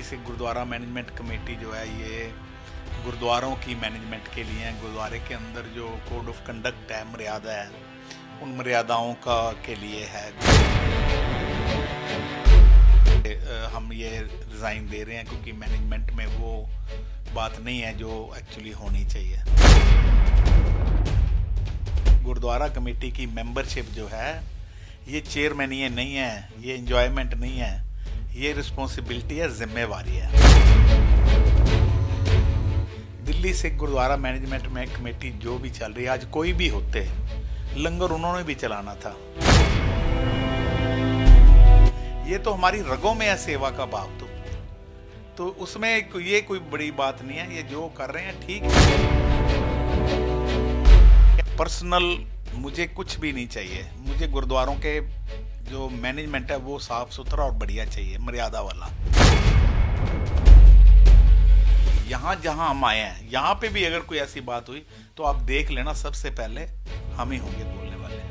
Sikh Gurdwara management committee जो है ये गुरुद्वारों की मैनेजमेंट के लिए है। गुरुद्वारे के अंदर जो कोड ऑफ कंडक्ट है, मर्यादा है, उन मर्यादाओं का के लिए है। हम ये रिज़ाइन दे रहे हैं क्योंकि मैनेजमेंट में वो बात नहीं है जो एक्चुअली होनी चाहिए। गुरुद्वारा कमेटी की मेंबरशिप जो है ये चेयरमैन ये नहीं है, ये इंजॉयमेंट नहीं है, ये रिस्पॉन्सिबिलिटी है, जिम्मेवारी है। दिल्ली सिख गुरुद्वारा मैनेजमेंट में कमेटी जो भी चल रही है, आज कोई भी होते लंगर उन्होंने भी चलाना था। ये तो हमारी रगों में है सेवा का भाव। तो उसमें ये कोई बड़ी बात नहीं है। ये जो कर रहे हैं ठीक है। पर्सनल मुझे कुछ भी नहीं चाहिए। मुझे गुरुद्वारों के जो मैनेजमेंट है वो साफ सुथरा और बढ़िया चाहिए, मर्यादा वाला। यहाँ जहाँ हम आए हैं, यहाँ पे भी अगर कोई ऐसी बात हुई तो आप देख लेना, सबसे पहले हम ही होंगे बोलने वाले।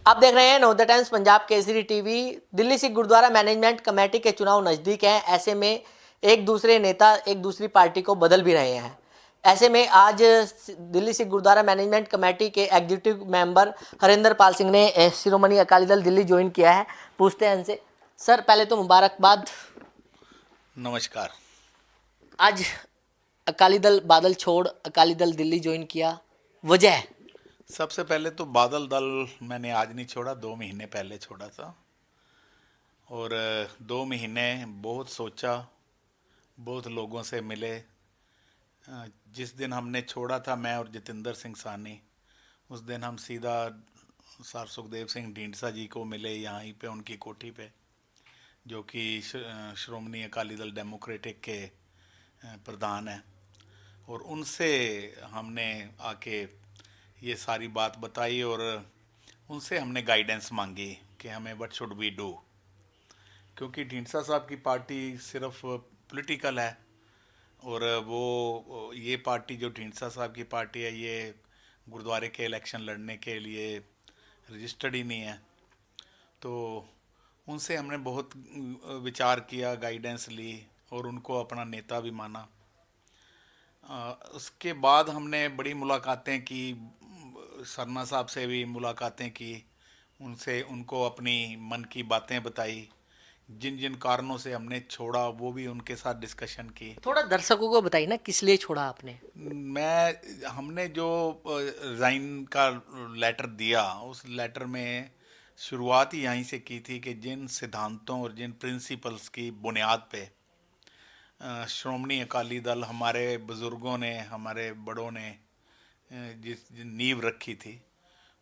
आप देख रहे हैं Navodaya Times Punjab Kesari TV. Delhi Sikh Gurdwara management committee के चुनाव नज़दीक हैं। ऐसे में एक दूसरे नेता एक दूसरी पार्टी को बदल भी रहे हैं। ऐसे में आज दिल्ली सिख गुरुद्वारा मैनेजमेंट कमेटी के एग्जीक्यूटिव मेंबर हरिंदर पाल सिंह ने शिरोमणि अकाली दल दिल्ली ज्वाइन किया है। पूछते हैं इनसे। सर, पहले तो मुबारकबाद। नमस्कार। आज अकाली दल बादल छोड़ अकाली दल दिल्ली ज्वाइन किया, वजह? सबसे पहले तो बादल दल मैंने आज नहीं छोड़ा, 2 महीने पहले छोड़ा था। और 2 महीने बहुत सोचा, बहुत लोगों से मिले। जिस दिन हमने छोड़ा था, मैं और जितेंद्र सिंह सानी, उस दिन हम सीधा सर सुखदेव सिंह ढींडसा जी को मिले यहीं पे उनकी कोठी पे, जो कि श्रोमणी अकाली दल डेमोक्रेटिक के प्रधान हैं। और उनसे हमने आके ये सारी बात बताई और उनसे हमने गाइडेंस मांगी कि हमें व्हाट शुड वी डू, क्योंकि ढींडसा साहब की पार्टी सिर्फ पॉलिटिकल है और वो ये पार्टी जो ढींडसा साहब की पार्टी है ये गुरुद्वारे के इलेक्शन लड़ने के लिए रजिस्टर्ड ही नहीं है। तो उनसे हमने बहुत विचार किया, गाइडेंस ली और उनको अपना नेता भी माना। उसके बाद हमने बड़ी मुलाकातें की, सरना साहब से भी मुलाकातें की, उनसे उनको अपनी मन की बातें बताई, जिन जिन कारणों से हमने छोड़ा वो भी उनके साथ डिस्कशन की। थोड़ा दर्शकों को बताइए ना, किस लिए छोड़ा आपने? हमने जो रिज़ाइन का लेटर दिया, उस लेटर में शुरुआत ही यहीं से की थी कि जिन सिद्धांतों और जिन प्रिंसिपल्स की बुनियाद पे श्रोमणी अकाली दल, हमारे बुज़ुर्गों ने, हमारे बड़ों ने जिस नींव रखी थी,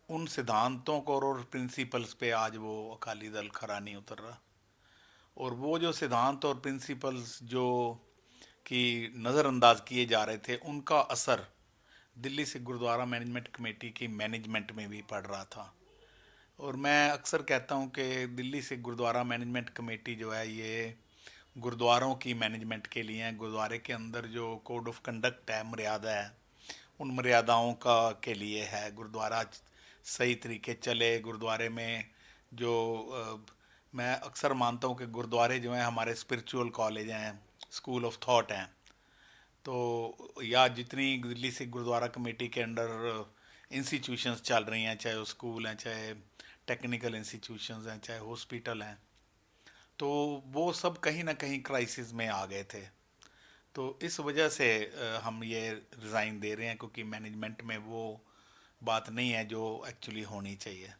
उन सिद्धांतों को और प्रिंसिपल्स पे आज वो अकाली दल खरा नहीं उतर रहा। और वो जो सिद्धांत और प्रिंसिपल्स जो कि नज़रअंदाज किए जा रहे थे, उनका असर दिल्ली सिख गुरुद्वारा मैनेजमेंट कमेटी की मैनेजमेंट में भी पड़ रहा था। और मैं अक्सर कहता हूँ कि दिल्ली सिख गुरुद्वारा मैनेजमेंट कमेटी जो है ये गुरुद्वारों की मैनेजमेंट के लिए है। गुरुद्वारे के अंदर जो कोड ऑफ कंडक्ट है, मर्यादा है, उन मर्यादाओं का के लिए है। गुरुद्वारा सही तरीके चले। गुरुद्वारे में जो मैं अक्सर मानता हूँ कि गुरुद्वारे जो हैं हमारे स्पिरिचुअल कॉलेज हैं, स्कूल ऑफ थॉट हैं। तो या जितनी दिल्ली सिख गुरुद्वारा कमेटी के अंडर इंस्टीट्यूशंस चल रही हैं, चाहे वो स्कूल हैं, चाहे टेक्निकल इंस्टीट्यूशंस हैं, चाहे हॉस्पिटल हैं, तो वो सब कहीं ना कहीं क्राइसिस में आ गए थे। तो इस वजह से हम ये रिज़ाइन दे रहे हैं क्योंकि मैनेजमेंट में वो बात नहीं है जो एक्चुअली होनी चाहिए।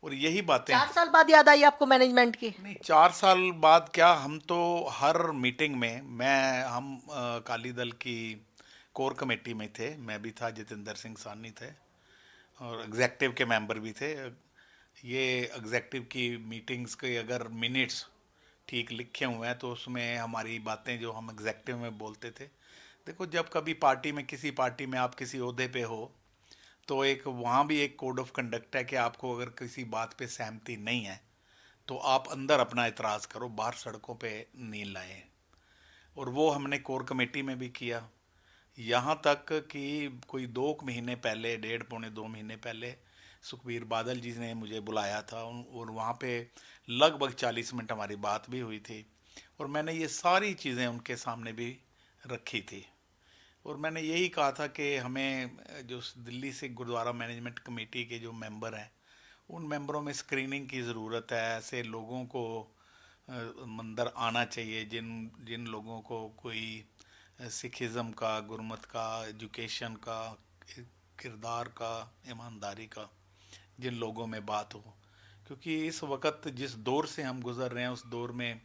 और यही बातें 4 साल बाद याद आई आपको मैनेजमेंट की? नहीं, 4 साल बाद क्या, हम तो हर मीटिंग में हम अकाली दल की कोर कमेटी में थे, मैं भी था, जितेंद्र सिंह सानी थे और एग्जेक्टिव के मेंबर भी थे। ये एग्जेक्टिव की मीटिंग्स के अगर मिनट्स ठीक लिखे हुए हैं तो उसमें हमारी बातें जो हम एग्जेक्टिव में बोलते थे। देखो, जब कभी पार्टी में, किसी पार्टी में आप किसी ओहदे पे हो तो एक वहाँ भी एक कोड ऑफ कंडक्ट है कि आपको अगर किसी बात पे सहमति नहीं है तो आप अंदर अपना इतराज़ करो, बाहर सड़कों पे नहीं लाए। और वो हमने कोर कमेटी में भी किया। यहाँ तक कि कोई 2 महीने पहले, डेढ़ पौने 2 महीने पहले सुखबीर बादल जी ने मुझे बुलाया था और वहाँ पे लगभग 40 मिनट हमारी बात भी हुई थी। और मैंने ये सारी चीज़ें उनके सामने भी रखी थी। और मैंने यही कहा था कि हमें जो दिल्ली से गुरुद्वारा मैनेजमेंट कमेटी के जो मेंबर हैं, उन मेंबरों में स्क्रीनिंग की ज़रूरत है। ऐसे लोगों को अंदर आना चाहिए जिन जिन लोगों को कोई सिखिज़्म का, गुरमत का, एजुकेशन का, किरदार का, ईमानदारी का, जिन लोगों में बात हो। क्योंकि इस वक्त जिस दौर से हम गुज़र रहे हैं, उस दौर में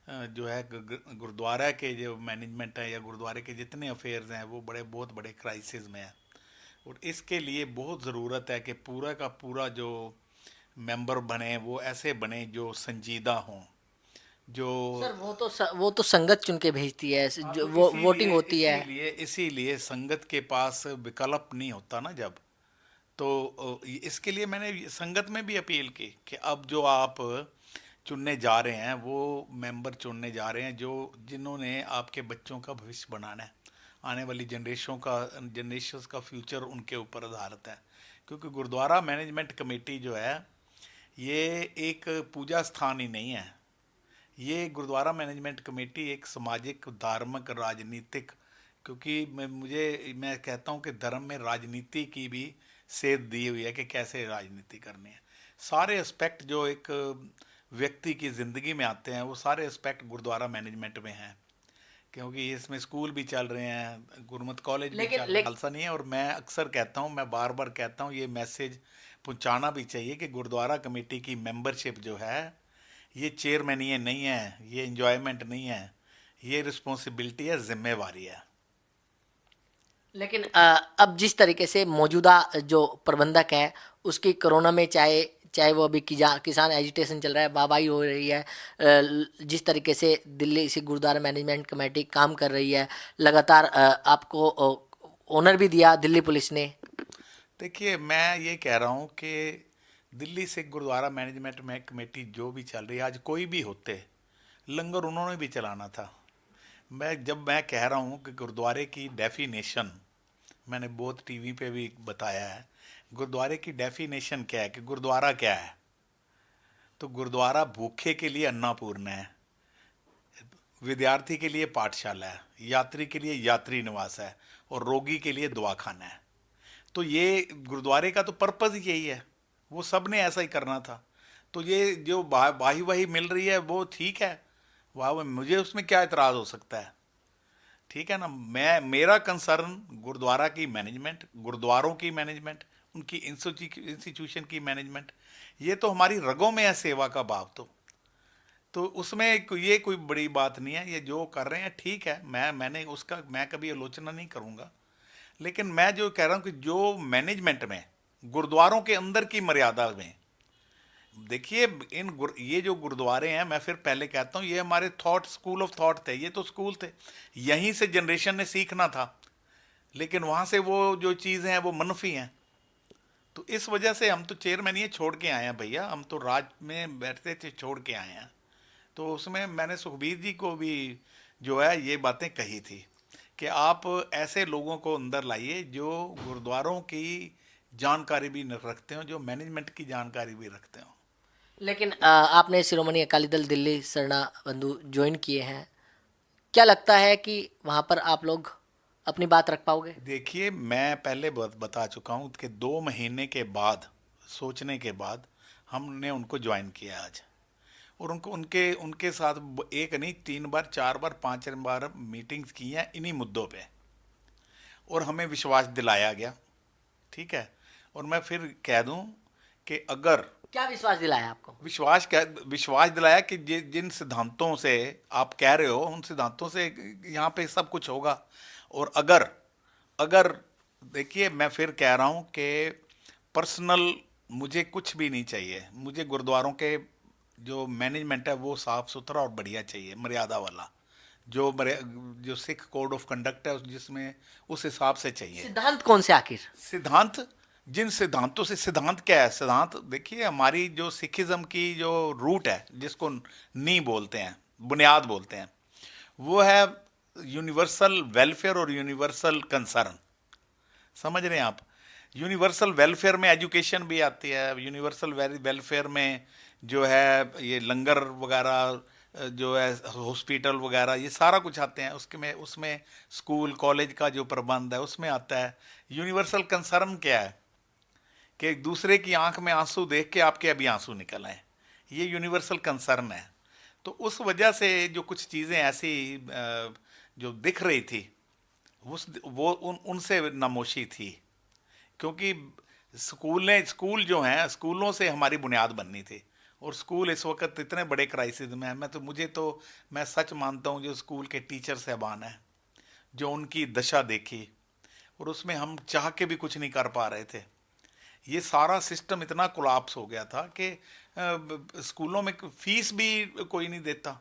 जो है गुरुद्वारा के जो मैनेजमेंट है या गुरुद्वारे के जितने अफेयर्स हैं वो बहुत बड़े क्राइसिस में हैं। और इसके लिए बहुत ज़रूरत है कि पूरा का पूरा जो मेंबर बने वो ऐसे बने जो संजीदा हों, जो सर वो तो संगत चुन के भेजती है, हाँ, जो तो वो वोटिंग होती है। इसीलिए संगत के पास विकल्प नहीं होता ना जब। तो इसके लिए मैंने संगत में भी अपील की कि अब जो आप चुनने जा रहे हैं वो मेंबर चुनने जा रहे हैं जो जिन्होंने आपके बच्चों का भविष्य बनाना है, आने वाली जनरेशंस का फ्यूचर उनके ऊपर आधारित है। क्योंकि गुरुद्वारा मैनेजमेंट कमेटी जो है ये एक पूजा स्थान ही नहीं है। ये गुरुद्वारा मैनेजमेंट कमेटी एक सामाजिक, धार्मिक, राजनीतिक, क्योंकि मैं कहता हूँ कि धर्म में राजनीति की भी सेध दी हुई है कि कैसे राजनीति करनी है। सारे एस्पेक्ट जो एक व्यक्ति की ज़िंदगी में आते हैं वो सारे एस्पेक्ट गुरुद्वारा मैनेजमेंट में हैं। क्योंकि इसमें स्कूल भी चल रहे हैं, गुरमत कॉलेज भी लेकिन चल रहा है, खालसा नहीं है। और मैं अक्सर कहता हूँ, मैं बार बार कहता हूँ, ये मैसेज पहुँचाना भी चाहिए कि गुरुद्वारा कमेटी की मेंबरशिप जो है ये चेयरमैन ये नहीं है, ये इंजॉयमेंट नहीं है, ये रिस्पॉन्सिबिलिटी है, जिम्मेवारी है। लेकिन अब जिस तरीके से मौजूदा जो प्रबंधक है उसकी कोरोना में चाहे चाहे वो अभी किसान एजिटेशन चल रहा है, वाहवाही हो रही है, जिस तरीके से दिल्ली सिख गुरुद्वारा मैनेजमेंट कमेटी काम कर रही है, लगातार आपको ऑनर भी दिया दिल्ली पुलिस ने। देखिए, मैं ये कह रहा हूँ कि दिल्ली से गुरुद्वारा मैनेजमेंट में कमेटी जो भी चल रही है, आज कोई भी होते, लंगर उन्होंने भी चलाना था। मैं कह रहा हूँ कि गुरुद्वारे की डेफिनेशन मैंने बहुत टीवी पे भी बताया है। गुरुद्वारे की डेफिनेशन क्या है कि गुरुद्वारा क्या है? तो गुरुद्वारा भूखे के लिए अन्नपूर्ण है, विद्यार्थी के लिए पाठशाला है, यात्री के लिए यात्री निवास है, और रोगी के लिए दवाखाना है। तो ये गुरुद्वारे का तो पर्पज़ ही यही है। वो सब ने ऐसा ही करना था। तो ये जो वाही वाही मिल रही है वो ठीक है, वाह, मुझे उसमें क्या इतराज़ हो सकता है? ठीक है ना। मैं मेरा कंसर्न गुरुद्वारा की मैनेजमेंट, गुरुद्वारों की मैनेजमेंट, उनकी इंस्टीट्यूशन की मैनेजमेंट, ये तो हमारी रगों में है सेवा का भाव। तो उसमें ये कोई बड़ी बात नहीं है। ये जो कर रहे हैं ठीक है, मैं कभी आलोचना नहीं करूँगा। लेकिन मैं जो कह रहा हूँ कि जो मैनेजमेंट में गुरुद्वारों के अंदर की मर्यादा में देखिए, ये जो गुरुद्वारे हैं, मैं फिर पहले कहता हूँ, ये हमारे स्कूल ऑफ थॉट थे। ये तो स्कूल थे, यहीं से जनरेशन ने सीखना था। लेकिन वहाँ से वो जो चीज़ें हैं वो मनफी हैं। तो इस वजह से हम तो चेयरमैन ये छोड़ के आए हैं भैया, हम तो राज में बैठते थे, छोड़ के आए हैं। तो उसमें मैंने सुखबीर जी को भी जो है ये बातें कही थी कि आप ऐसे लोगों को अंदर लाइए जो गुरुद्वारों की जानकारी भी रखते हो, जो मैनेजमेंट की जानकारी भी रखते हो। लेकिन आपने शिरोमणि अकाली दल दिल्ली सरना बंधु ज्वाइन किए हैं, क्या लगता है कि वहाँ पर आप लोग अपनी बात रख पाओगे? देखिए, मैं पहले बता चुका हूँ कि 2 महीने के बाद, सोचने के बाद, हमने उनको ज्वाइन किया आज। और उनको उनके उनके साथ एक नहीं, 3 बार, 4 बार, 5 बार मीटिंग्स की हैं इन्हीं मुद्दों पे। और हमें विश्वास दिलाया गया। ठीक है। और मैं फिर कह दूं कि अगर क्या विश्वास दिलाया आपको? विश्वास दिलाया कि जिन सिद्धांतों से आप कह रहे हो, उन सिद्धांतों से यहाँ पे सब कुछ होगा। और अगर अगर देखिए, मैं फिर कह रहा हूँ कि पर्सनल मुझे कुछ भी नहीं चाहिए। मुझे गुरुद्वारों के जो मैनेजमेंट है वो साफ़ सुथरा और बढ़िया चाहिए, मर्यादा वाला, जो सिख कोड ऑफ कंडक्ट है जिसमें उस हिसाब से चाहिए। सिद्धांत कौन से आखिर? सिद्धांत, जिन सिद्धांतों से, सिद्धांत क्या है? सिद्धांत देखिए, हमारी जो सिखिज्म की जो रूट है, जिसको नी बोलते हैं, बुनियाद बोलते हैं, वो है यूनिवर्सल वेलफेयर और यूनिवर्सल कंसर्न, समझ रहे हैं आप? यूनिवर्सल वेलफेयर में एजुकेशन भी आती है, यूनिवर्सल वेलफेयर में जो है ये लंगर वगैरह, जो है हॉस्पिटल वगैरह, ये सारा कुछ आते हैं उसके में, उसमें स्कूल कॉलेज का जो प्रबंध है उसमें आता है। यूनिवर्सल कंसर्न क्या है कि एक दूसरे की आंख में आंसू देख के आपके अभी आंसू निकल आए, ये यूनिवर्सल कंसर्न है। तो उस वजह से जो कुछ चीज़ें ऐसी जो दिख रही थी, उनसे नमोशी थी, क्योंकि स्कूल जो हैं, स्कूलों से हमारी बुनियाद बननी थी, और स्कूल इस वक्त इतने बड़े क्राइसिस में है। मैं सच मानता हूँ जो स्कूल के टीचर साहबान हैं, जो उनकी दशा देखी, और उसमें हम चाह के भी कुछ नहीं कर पा रहे थे। ये सारा सिस्टम इतना कोलैप्स हो गया था कि स्कूलों में फीस भी कोई नहीं देता,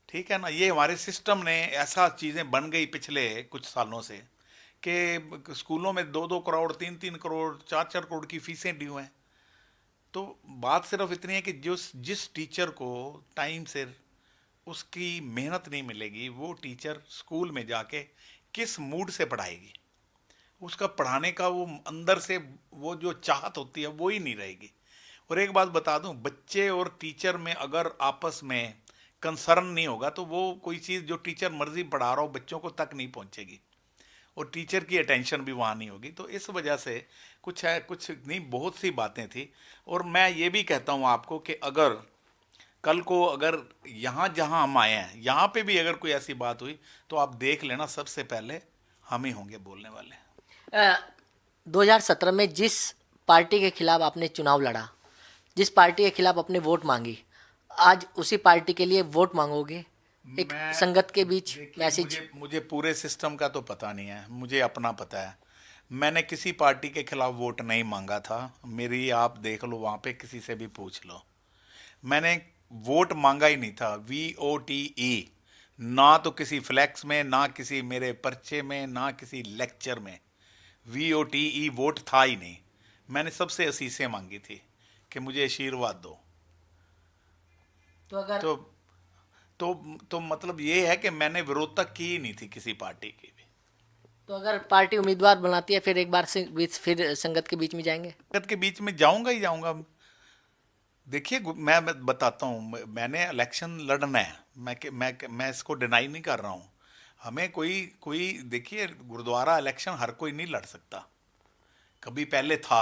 ठीक है ना? ये हमारे सिस्टम ने ऐसा चीज़ें बन गई पिछले कुछ सालों से कि स्कूलों में 2-2 करोड़, 3-3 करोड़, 4-4 करोड़ की फीसें ड्यू हैं। तो बात सिर्फ इतनी है कि जिस टीचर को टाइम से उसकी मेहनत नहीं मिलेगी, वो टीचर स्कूल में जाके किस मूड से पढ़ाएगी? उसका पढ़ाने का वो अंदर से वो जो चाहत होती है वो ही नहीं रहेगी। और एक बात बता दूं, बच्चे और टीचर में अगर आपस में कंसर्न नहीं होगा तो वो कोई चीज़ जो टीचर मर्जी पढ़ा रहा हो बच्चों को तक नहीं पहुंचेगी, और टीचर की अटेंशन भी वहाँ नहीं होगी। तो इस वजह से कुछ है, कुछ नहीं, बहुत सी बातें थी। और मैं ये भी कहता हूँ आपको कि अगर कल को अगर यहाँ जहाँ हम आए हैं यहाँ पे भी अगर कोई ऐसी बात हुई तो आप देख लेना, सबसे पहले हम ही होंगे बोलने वाले। 2017 में जिस पार्टी के खिलाफ आपने चुनाव लड़ा, जिस पार्टी के खिलाफ आपने वोट मांगी, आज उसी पार्टी के लिए वोट मांगोगे? एक मैं संगत के बीच देखिए, मैसेज। मुझे पूरे सिस्टम का तो पता नहीं है, मुझे अपना पता है। मैंने किसी पार्टी के खिलाफ वोट नहीं मांगा था, मेरी आप देख लो, वहाँ पे किसी से भी पूछ लो। मैंने वोट मांगा ही नहीं था, VOTE, ना तो किसी फ्लैक्स में, ना किसी मेरे पर्चे में, ना किसी लेक्चर में। VOTE वोट था ही नहीं। मैंने सबसे असीसें मांगी थी कि मुझे आशीर्वाद दो। तो अगर तो तो तो मतलब ये है कि मैंने विरोधता की ही नहीं थी किसी पार्टी की भी। तो अगर पार्टी उम्मीदवार बनाती है फिर एक बार फिर संगत के बीच में जाएंगे? संगत के बीच में जाऊंगा ही जाऊंगा। देखिए, मैं बताता हूँ, मैंने इलेक्शन लड़ना है, मैं इसको डिनाई नहीं कर रहा हूँ। हमें कोई कोई देखिए, गुरुद्वारा इलेक्शन हर कोई नहीं लड़ सकता, कभी पहले था।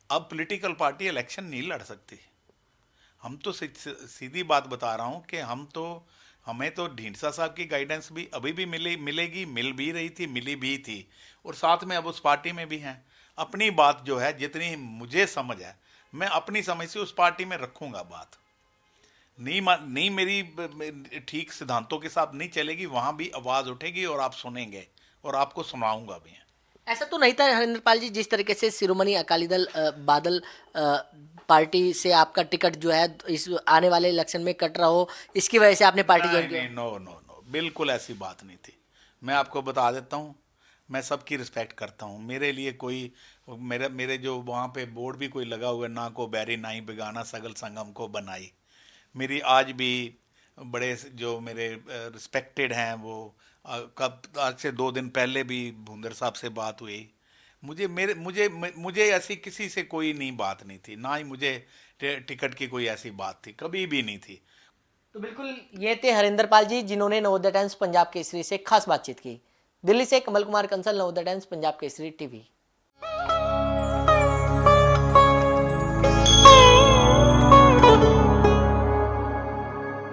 अब पॉलिटिकल पार्टी इलेक्शन नहीं लड़ सकती। हम तो सीधी बात बता रहा हूँ कि हमें तो ढींढसा साहब की गाइडेंस भी अभी भी मिलेगी, मिल भी रही थी, मिली भी थी, और साथ में अब उस पार्टी में भी हैं। अपनी बात जो है, जितनी मुझे समझ है, मैं अपनी समझ से उस पार्टी में रखूंगा बात। नहीं मेरी ठीक सिद्धांतों के साथ नहीं चलेगी, वहां भी आवाज उठेगी और आप सुनेंगे, और आपको सुनाऊंगा भी। ऐसा तो नहीं था हरिंद्रपाल जी, जिस तरीके से शिरोमणि अकाली दल बादल पार्टी से आपका टिकट जो है इस आने वाले इलेक्शन में कट रहा हो, इसकी वजह से आपने पार्टी ज्वाइन नहीं किया? नहीं, नो नो नो, बिल्कुल ऐसी बात नहीं थी। मैं आपको बता देता हूँ, मैं सबकी रिस्पेक्ट करता हूँ। मेरे लिए कोई, मेरे जो वहाँ पे बोर्ड भी कोई लगा हुआ है, ना को बैरी ना ही बेगाना सगल संगम को बनाई, मेरी आज भी बड़े जो मेरे रिस्पेक्टेड हैं वो, कब आज से 2 दिन पहले भी भूंदर साहब से बात हुई। मुझे ऐसी किसी से कोई नहीं बात नहीं थी, ना ही मुझे टिकट की कोई ऐसी बात थी, कभी भी नहीं थी। तो बिल्कुल ये थे हरिंदरपाल जी, जिन्होंने नवोदय टाइम्स पंजाब केसरी से खास बातचीत की। दिल्ली से कमल कुमार कंसल, नवोदय टाइम्स पंजाब केसरी टीवी।